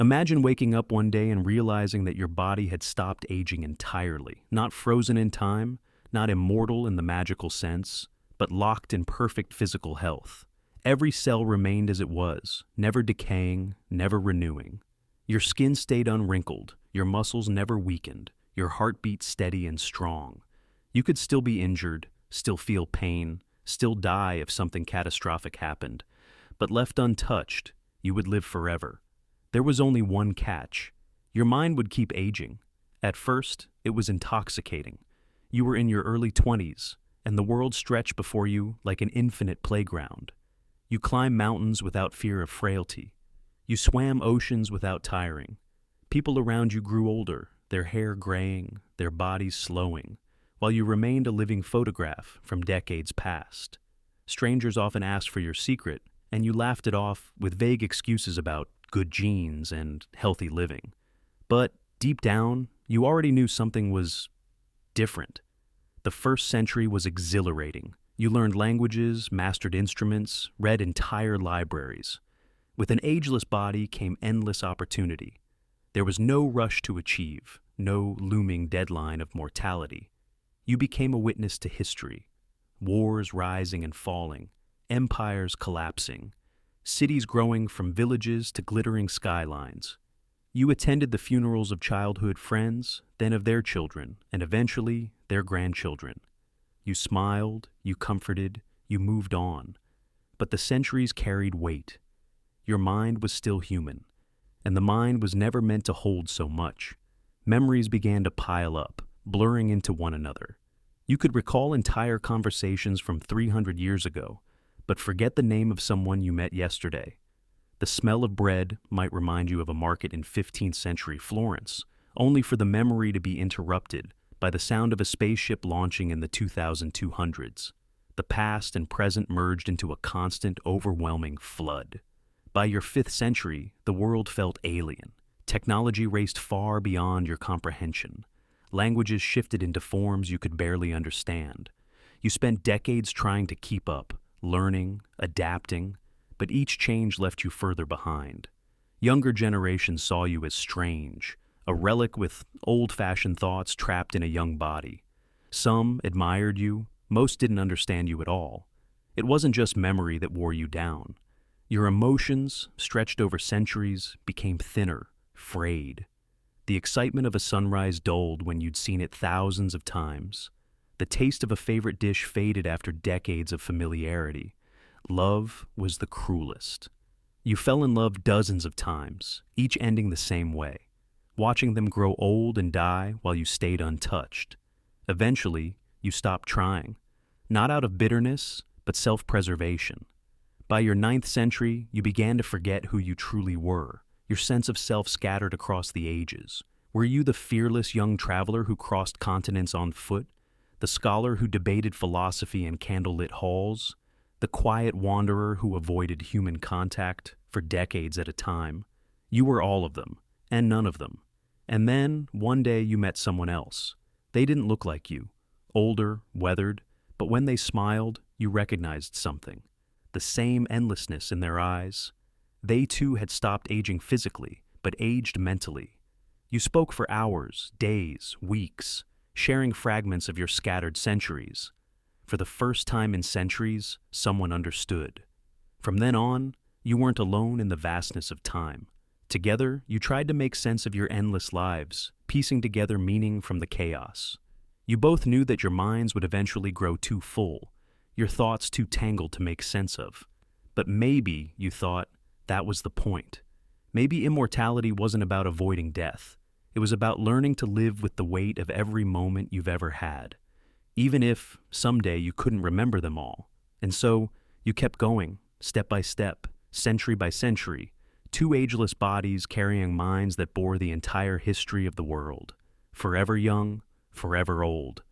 Imagine waking up one day and realizing that your body had stopped aging entirely, not frozen in time, not immortal in the magical sense, but locked in perfect physical health. Every cell remained as it was, never decaying, never renewing. Your skin stayed unwrinkled, your muscles never weakened, your heartbeat steady and strong. You could still be injured, still feel pain, still die if something catastrophic happened, but left untouched, you would live forever. There was only one catch. Your mind would keep aging. At first, it was intoxicating. You were in your early 20s, and the world stretched before you like an infinite playground. You climbed mountains without fear of frailty. You swam oceans without tiring. People around you grew older, their hair graying, their bodies slowing, while you remained a living photograph from decades past. Strangers often asked for your secret, and you laughed it off with vague excuses about good genes and healthy living. But deep down, you already knew something was different. The first century was exhilarating. You learned languages, mastered instruments, read entire libraries. With an ageless body came endless opportunity. There was no rush to achieve, no looming deadline of mortality. You became a witness to history. Wars rising and falling, empires collapsing, cities growing from villages to glittering skylines. You attended the funerals of childhood friends, then of their children, and eventually their grandchildren. You smiled, you comforted, you moved on. But the centuries carried weight. Your mind was still human, and the mind was never meant to hold so much. Memories began to pile up, blurring into one another. You could recall entire conversations from 300 years ago, but forget the name of someone you met yesterday. The smell of bread might remind you of a market in 15th century Florence, only for the memory to be interrupted by the sound of a spaceship launching in the 2200s. The past and present merged into a constant, overwhelming flood. By your 5th century, the world felt alien. Technology raced far beyond your comprehension. Languages shifted into forms you could barely understand. You spent decades trying to keep up, learning, adapting, but each change left you further behind. Younger generations saw you as strange, a relic with old-fashioned thoughts trapped in a young body. Some admired you, most didn't understand you at all. It wasn't just memory that wore you down. Your emotions, stretched over centuries, became thinner, frayed. The excitement of a sunrise dulled when you'd seen it thousands of times. The taste of a favorite dish faded after decades of familiarity. Love was the cruelest. You fell in love dozens of times, each ending the same way, watching them grow old and die while you stayed untouched. Eventually, you stopped trying, not out of bitterness, but self-preservation. By your 9th century, you began to forget who you truly were. Your sense of self scattered across the ages. Were you the fearless young traveler who crossed continents on foot? The scholar who debated philosophy in candlelit halls? The quiet wanderer who avoided human contact for decades at a time? You were all of them, and none of them. And then, one day you met someone else. They didn't look like you. Older, weathered, but when they smiled, you recognized something. The same endlessness in their eyes. They too had stopped aging physically, but aged mentally. You spoke for hours, days, weeks, sharing fragments of your scattered centuries. For the first time in centuries, someone understood. From then on, you weren't alone in the vastness of time. Together, you tried to make sense of your endless lives, piecing together meaning from the chaos. You both knew that your minds would eventually grow too full, your thoughts too tangled to make sense of. But maybe, you thought, that was the point. Maybe immortality wasn't about avoiding death. It was about learning to live with the weight of every moment you've ever had, even if someday you couldn't remember them all. And so, you kept going, step by step, century by century, two ageless bodies carrying minds that bore the entire history of the world, forever young, forever old.